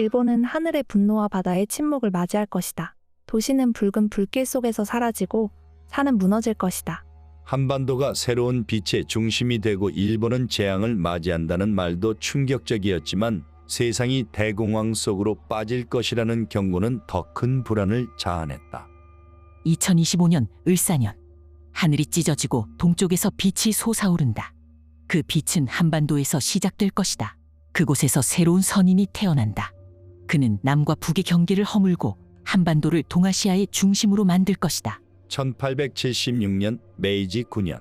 일본은 하늘의 분노와 바다의 침묵을 맞이할 것이다. 도시는 붉은 불길 속에서 사라지고 산은 무너질 것이다. 한반도가 새로운 빛의 중심이 되고 일본은 재앙을 맞이한다는 말도 충격적이었지만 세상이 대공황 속으로 빠질 것이라는 경고는 더 큰 불안을 자아냈다. 2025년 을사년, 하늘이 찢어지고 동쪽에서 빛이 솟아오른다. 그 빛은 한반도에서 시작될 것이다. 그곳에서 새로운 선인이 태어난다. 그는 남과 북의 경계를 허물고 한반도를 동아시아의 중심으로 만들 것이다. 1876년 메이지 9년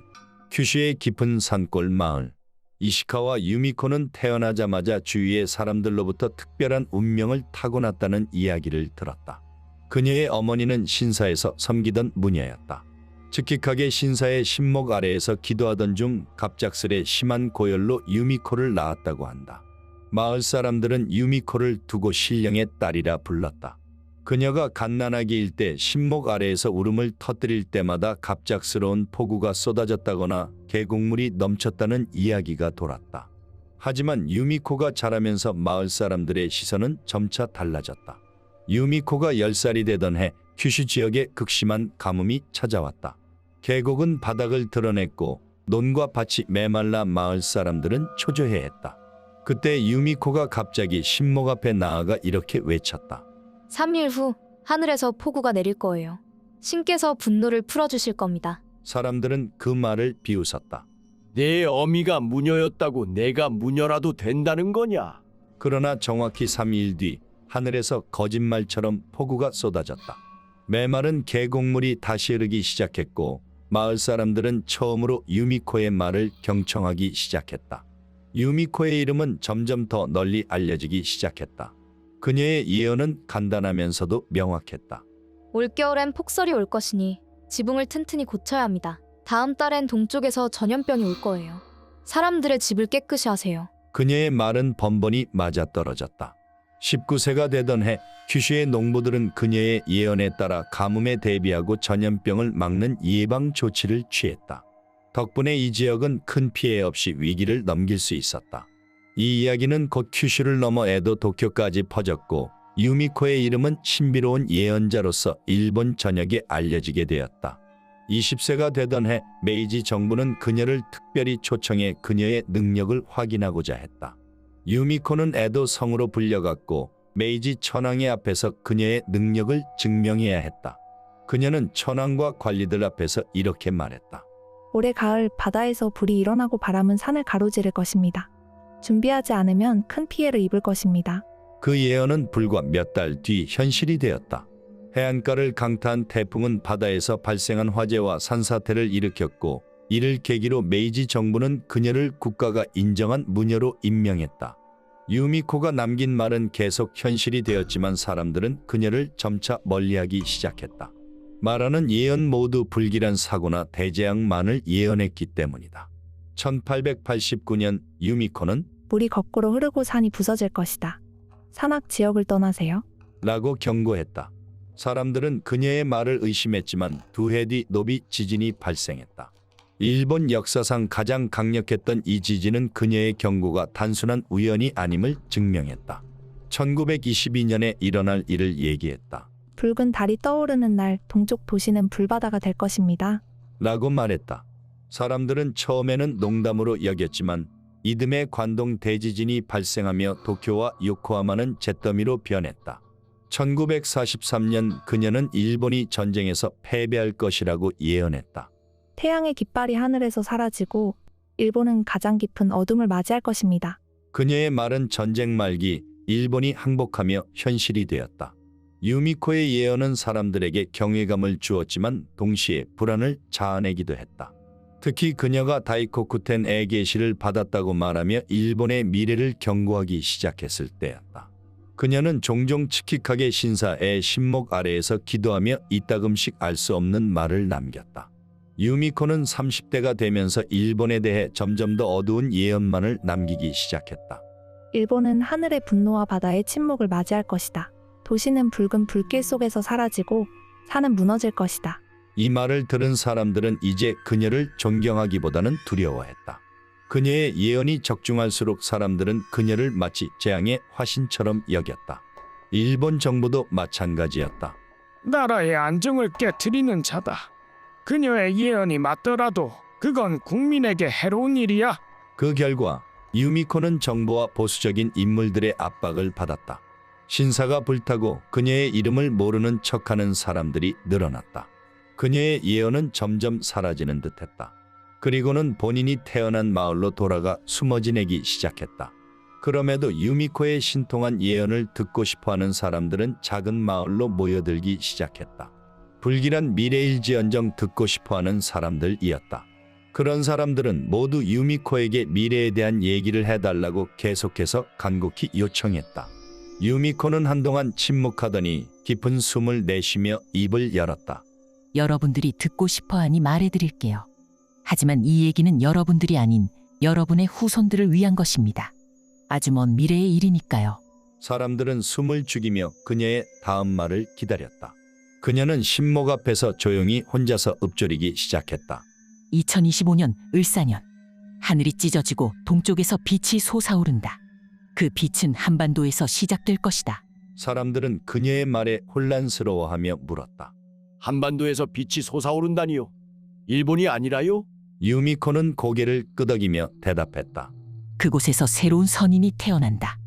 큐슈의 깊은 산골 마을 이시카와 유미코는 태어나자마자 주위의 사람들로부터 특별한 운명을 타고났다는 이야기를 들었다. 그녀의 어머니는 신사에서 섬기던 무녀였다. 즉킥하게 신사의 신목 아래에서 기도하던 중 갑작스레 심한 고열로 유미코를 낳았다고 한다. 마을 사람들은 유미코를 두고 신령의 딸이라 불렀다. 그녀가 갓난아기일 때 신목 아래에서 울음을 터뜨릴 때마다 갑작스러운 폭우가 쏟아졌다거나 계곡물이 넘쳤다는 이야기가 돌았다. 하지만 유미코가 자라면서 마을 사람들의 시선은 점차 달라졌다. 유미코가 10살이 되던 해 큐슈 지역에 극심한 가뭄이 찾아왔다. 계곡은 바닥을 드러냈고 논과 밭이 메말라 마을 사람들은 초조해했다. 그때 유미코가 갑자기 신목 앞에 나아가 이렇게 외쳤다. 3일 후 하늘에서 폭우가 내릴 거예요. 신께서 분노를 풀어주실 겁니다. 사람들은 그 말을 비웃었다. 내 어미가 무녀였다고 내가 무녀라도 된다는 거냐? 그러나 정확히 3일 뒤 하늘에서 거짓말처럼 폭우가 쏟아졌다. 메마른 계곡물이 다시 흐르기 시작했고 마을 사람들은 처음으로 유미코의 말을 경청하기 시작했다. 유미코의 이름은 점점 더 널리 알려지기 시작했다. 그녀의 예언은 간단하면서도 명확했다. 올겨울엔 폭설이 올 것이니 지붕을 튼튼히 고쳐야 합니다. 다음 달엔 동쪽에서 전염병이 올 거예요. 사람들의 집을 깨끗이 하세요. 그녀의 말은 번번이 맞아떨어졌다. 19세가 되던 해 큐슈의 농부들은 그녀의 예언에 따라 가뭄에 대비하고 전염병을 막는 예방 조치를 취했다. 덕분에 이 지역은 큰 피해 없이 위기를 넘길 수 있었다. 이 이야기는 곧 큐슈를 넘어 에도 도쿄까지 퍼졌고 유미코의 이름은 신비로운 예언자로서 일본 전역에 알려지게 되었다. 20세가 되던 해 메이지 정부는 그녀를 특별히 초청해 그녀의 능력을 확인하고자 했다. 유미코는 에도 성으로 불려갔고 메이지 천황의 앞에서 그녀의 능력을 증명해야 했다. 그녀는 천황과 관리들 앞에서 이렇게 말했다. 올해 가을 바다에서 불이 일어나고 바람은 산을 가로지를 것입니다. 준비하지 않으면 큰 피해를 입을 것입니다. 그 예언은 불과 몇 달 뒤 현실이 되었다. 해안가를 강타한 태풍은 바다에서 발생한 화재와 산사태를 일으켰고 이를 계기로 메이지 정부는 그녀를 국가가 인정한 무녀로 임명했다. 유미코가 남긴 말은 계속 현실이 되었지만 사람들은 그녀를 점차 멀리하기 시작했다. 말하는 예언 모두 불길한 사고나 대재앙만을 예언했기 때문이다. 1889년 유미코는 물이 거꾸로 흐르고 산이 부서질 것이다. 산악 지역을 떠나세요. 라고 경고했다. 사람들은 그녀의 말을 의심했지만 2해 뒤 노비 지진이 발생했다. 일본 역사상 가장 강력했던 이 지진은 그녀의 경고가 단순한 우연이 아님을 증명했다. 1922년에 일어날 일을 얘기했다. 붉은 달이 떠오르는 날 동쪽 도시는 불바다가 될 것입니다. 라고 말했다. 사람들은 처음에는 농담으로 여겼지만 이듬해 관동 대지진이 발생하며 도쿄와 요코하마는 잿더미로 변했다. 1943년 그녀는 일본이 전쟁에서 패배할 것이라고 예언했다. 태양의 깃발이 하늘에서 사라지고 일본은 가장 깊은 어둠을 맞이할 것입니다. 그녀의 말은 전쟁 말기 일본이 항복하며 현실이 되었다. 유미코의 예언은 사람들에게 경외감을 주었지만 동시에 불안을 자아내기도 했다. 특히 그녀가 다이코쿠텐의 계시를 받았다고 말하며 일본의 미래를 경고하기 시작했을 때였다. 그녀는 종종 칙칙하게 신사의 신목 아래에서 기도하며 이따금씩 알 수 없는 말을 남겼다. 유미코는 30대가 되면서 일본에 대해 점점 더 어두운 예언만을 남기기 시작했다. 일본은 하늘의 분노와 바다의 침묵을 맞이할 것이다. 도시는 붉은 불길 속에서 사라지고 산은 무너질 것이다. 이 말을 들은 사람들은 이제 그녀를 존경하기보다는 두려워했다. 그녀의 예언이 적중할수록 사람들은 그녀를 마치 재앙의 화신처럼 여겼다. 일본 정부도 마찬가지였다. 나라의 안정을 깨트리는 자다. 그녀의 예언이 맞더라도 그건 국민에게 해로운 일이야. 그 결과 유미코는 정부와 보수적인 인물들의 압박을 받았다. 신사가 불타고 그녀의 이름을 모르는 척하는 사람들이 늘어났다. 그녀의 예언은 점점 사라지는 듯했다. 그리고는 본인이 태어난 마을로 돌아가 숨어 지내기 시작했다. 그럼에도 유미코의 신통한 예언을 듣고 싶어하는 사람들은 작은 마을로 모여들기 시작했다. 불길한 미래일지언정 듣고 싶어하는 사람들이었다. 그런 사람들은 모두 유미코에게 미래에 대한 얘기를 해달라고 계속해서 간곡히 요청했다. 유미코는 한동안 침묵하더니 깊은 숨을 내쉬며 입을 열었다. 여러분들이 듣고 싶어하니 말해드릴게요. 하지만 이 얘기는 여러분들이 아닌 여러분의 후손들을 위한 것입니다. 아주 먼 미래의 일이니까요. 사람들은 숨을 죽이며 그녀의 다음 말을 기다렸다. 그녀는 신목 앞에서 조용히 혼자서 읊조리기 시작했다. 2025년 을사년, 하늘이 찢어지고 동쪽에서 빛이 솟아오른다. 그 빛은 한반도에서 시작될 것이다. 사람들은 그녀의 말에 혼란스러워하며 물었다. 한반도에서 빛이 솟아오른다니요? 일본이 아니라요? 유미코는 고개를 끄덕이며 대답했다. 그곳에서 새로운 선인이 태어난다.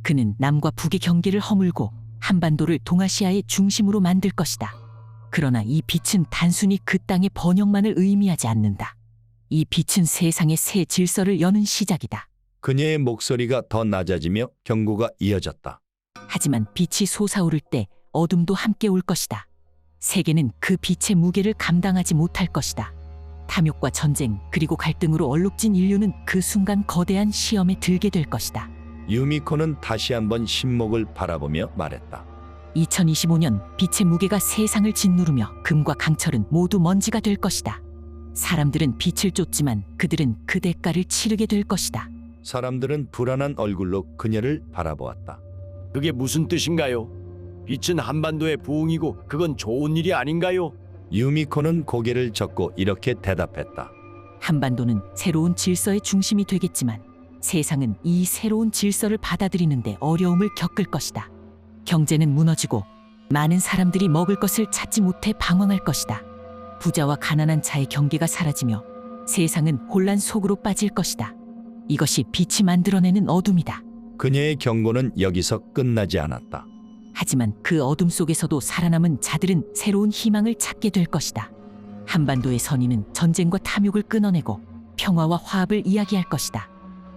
그는 남과 북의 경계를 허물고 한반도를 동아시아의 중심으로 만들 것이다. 그러나 이 빛은 단순히 그 땅의 번영만을 의미하지 않는다. 이 빛은 세상의 새 질서를 여는 시작이다. 그녀의 목소리가 더 낮아지며 경고가 이어졌다. 하지만 빛이 솟아오를 때 어둠도 함께 올 것이다. 세계는 그 빛의 무게를 감당하지 못할 것이다. 탐욕과 전쟁 그리고 갈등으로 얼룩진 인류는 그 순간 거대한 시험에 들게 될 것이다. 유미코는 다시 한번 신목을 바라보며 말했다. 2025년 빛의 무게가 세상을 짓누르며 금과 강철은 모두 먼지가 될 것이다. 사람들은 빛을 쫓지만 그들은 그 대가를 치르게 될 것이다. 사람들은 불안한 얼굴로 그녀를 바라보았다. 그게 무슨 뜻인가요? 빛은 한반도의 부흥이고 그건 좋은 일이 아닌가요? 유미코는 고개를 젓고 이렇게 대답했다. 한반도는 새로운 질서의 중심이 되겠지만 세상은 이 새로운 질서를 받아들이는데 어려움을 겪을 것이다. 경제는 무너지고 많은 사람들이 먹을 것을 찾지 못해 방황할 것이다. 부자와 가난한 자의 경계가 사라지며 세상은 혼란 속으로 빠질 것이다. 이것이 빛이 만들어내는 어둠이다. 그녀의 경고는 여기서 끝나지 않았다. 하지만 그 어둠 속에서도 살아남은 자들은 새로운 희망을 찾게 될 것이다. 한반도의 선인은 전쟁과 탐욕을 끊어내고 평화와 화합을 이야기할 것이다.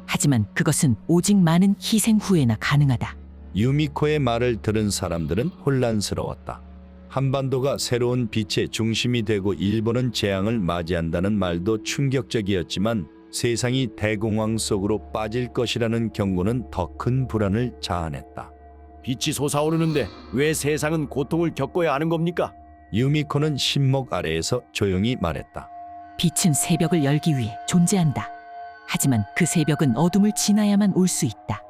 하지만 그것은 오직 많은 희생 후에나 가능하다. 유미코의 말을 들은 사람들은 혼란스러웠다. 한반도가 새로운 빛의 중심이 되고 일본은 재앙을 맞이한다는 말도 충격적이었지만 세상이 대공황 속으로 빠질 것이라는 경고는 더 큰 불안을 자아냈다. 빛이 솟아오르는데 왜 세상은 고통을 겪어야 하는 겁니까? 유미코는 신목 아래에서 조용히 말했다. 빛은 새벽을 열기 위해 존재한다. 하지만 그 새벽은 어둠을 지나야만 올 수 있다.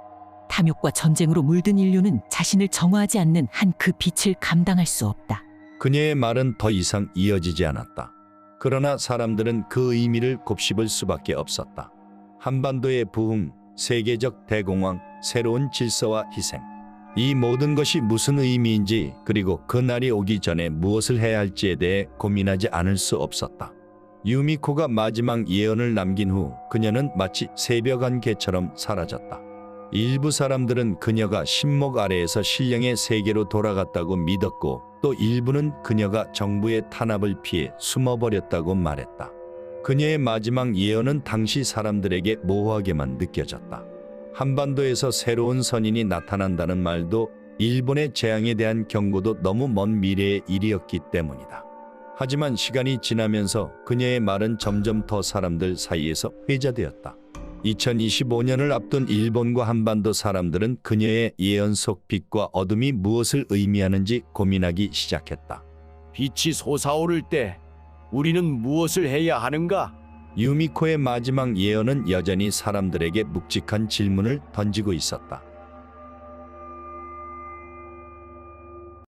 탐욕과 전쟁으로 물든 인류는 자신을 정화하지 않는 한 그 빛을 감당할 수 없다. 그녀의 말은 더 이상 이어지지 않았다. 그러나 사람들은 그 의미를 곱씹을 수밖에 없었다. 한반도의 부흥, 세계적 대공황, 새로운 질서와 희생. 이 모든 것이 무슨 의미인지 그리고 그 날이 오기 전에 무엇을 해야 할지에 대해 고민하지 않을 수 없었다. 유미코가 마지막 예언을 남긴 후 그녀는 마치 새벽 안개처럼 사라졌다. 일부 사람들은 그녀가 신목 아래에서 신령의 세계로 돌아갔다고 믿었고 또 일부는 그녀가 정부의 탄압을 피해 숨어버렸다고 말했다. 그녀의 마지막 예언은 당시 사람들에게 모호하게만 느껴졌다. 한반도에서 새로운 선인이 나타난다는 말도 일본의 재앙에 대한 경고도 너무 먼 미래의 일이었기 때문이다. 하지만 시간이 지나면서 그녀의 말은 점점 더 사람들 사이에서 회자되었다. 2025년을 앞둔 일본과 한반도 사람들은 그녀의 예언 속 빛과 어둠이 무엇을 의미하는지 고민하기 시작했다. 빛이 솟아오를 때 우리는 무엇을 해야 하는가? 유미코의 마지막 예언은 여전히 사람들에게 묵직한 질문을 던지고 있었다.